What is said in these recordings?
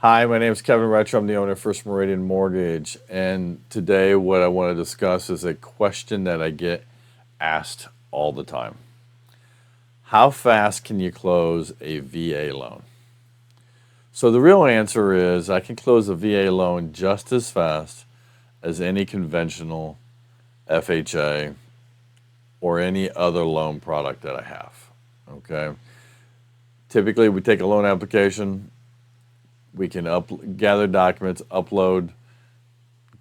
Hi, my name is Kevin Retcher. I'm the owner of First Meridian Mortgage. And today, what I want to discuss is a question that I get asked all the time. How fast can you close a VA loan? So, the real answer is I can close a VA loan just as fast as any conventional FHA or any other loan product that I have. Okay. Typically, we take a loan application, we can gather documents, upload,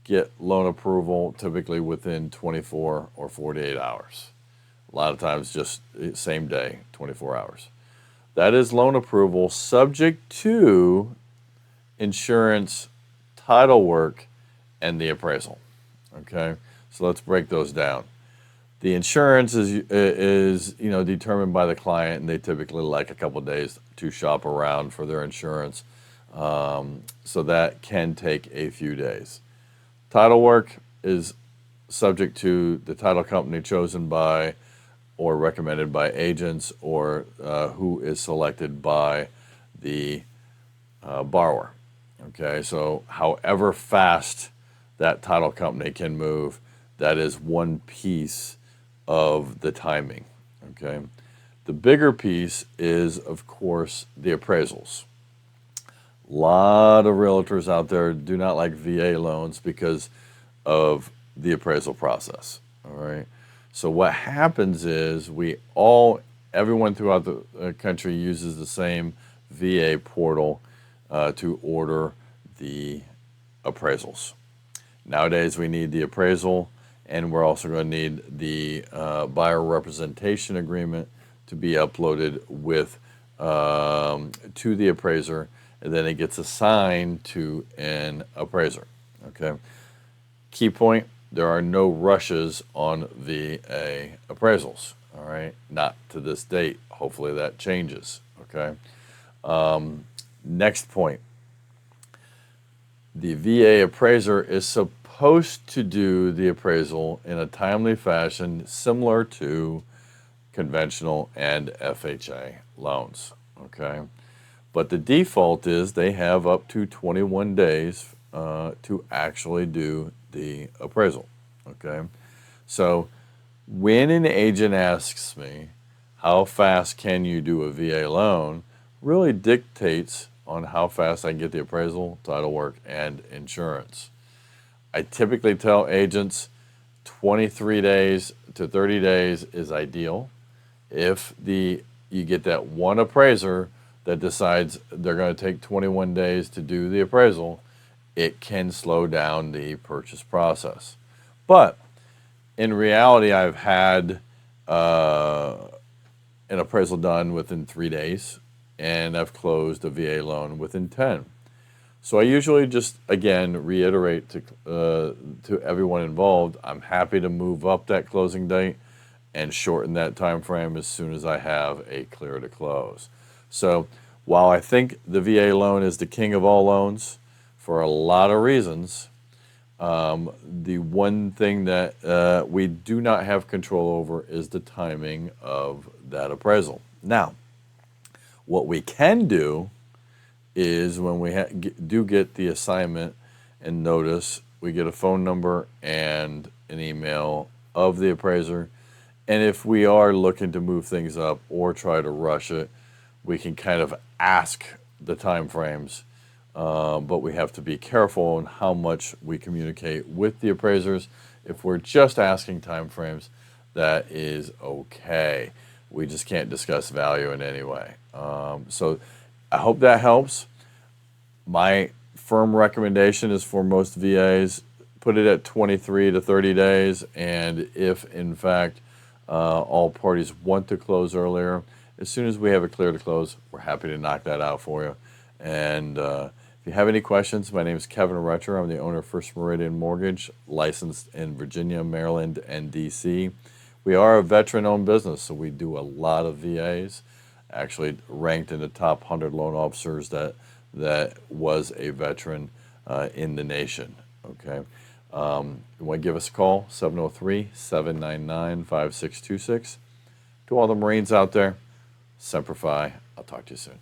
get loan approval typically within 24 or 48 hours. A lot of times just same day, 24 hours. That is loan approval subject to insurance, title work, and the appraisal. Okay, so let's break those down. The insurance is determined by the client, and they typically like a couple of days to shop around for their insurance. So that can take a few days. Title work is subject to the title company chosen by or recommended by agents or who is selected by the borrower. Okay, so however fast that title company can move, that is one piece of the timing. Okay, the bigger piece is, of course, the appraisals. A lot of realtors out there do not like VA loans because of the appraisal process. All right. So what happens is everyone throughout the country uses the same VA portal to order the appraisals. Nowadays, we need the appraisal, and we're also going to need the buyer representation agreement to be uploaded to the appraiser, and then it gets assigned to an appraiser. Okay. Key point: there are no rushes on VA appraisals. All right, not to this date. Hopefully that changes. Okay. Next point: the VA appraiser is supposed to do the appraisal in a timely fashion, similar to conventional and FHA loans. Okay. But the default is they have up to 21 days to actually do the appraisal. Okay. So when an agent asks me, how fast can you do a VA loan, really dictates on how fast I can get the appraisal, title work, and insurance. I typically tell agents 23 days to 30 days is ideal. If you get that one appraiser that decides they're going to take 21 days to do the appraisal, it can slow down the purchase process. But in reality, I've had an appraisal done within 3 days, and I've closed a VA loan within 10. So I usually just, again, reiterate to everyone involved, I'm happy to move up that closing date and shorten that time frame as soon as I have a clear to close. So while I think the VA loan is the king of all loans for a lot of reasons, the one thing that we do not have control over is the timing of that appraisal. Now, what we can do is when we do get the assignment and notice, we get a phone number and an email of the appraiser. And if we are looking to move things up or try to rush it, we can kind of ask the time frames, but we have to be careful on how much we communicate with the appraisers. If we're just asking time frames, that is okay. We just can't discuss value in any way. So I hope that helps. My firm recommendation is for most VAs, put it at 23 to 30 days. And if, in fact, all parties want to close earlier, as soon as we have it clear to close, we're happy to knock that out for you. And if you have any questions, my name is Kevin Retcher. I'm the owner of First Meridian Mortgage, licensed in Virginia, Maryland, and D.C. We are a veteran-owned business, so we do a lot of VAs. Actually ranked in the top 100 loan officers that was a veteran in the nation. Okay. You want to give us a call, 703-799-5626. To all the Marines out there, Semper Fi. I'll talk to you soon.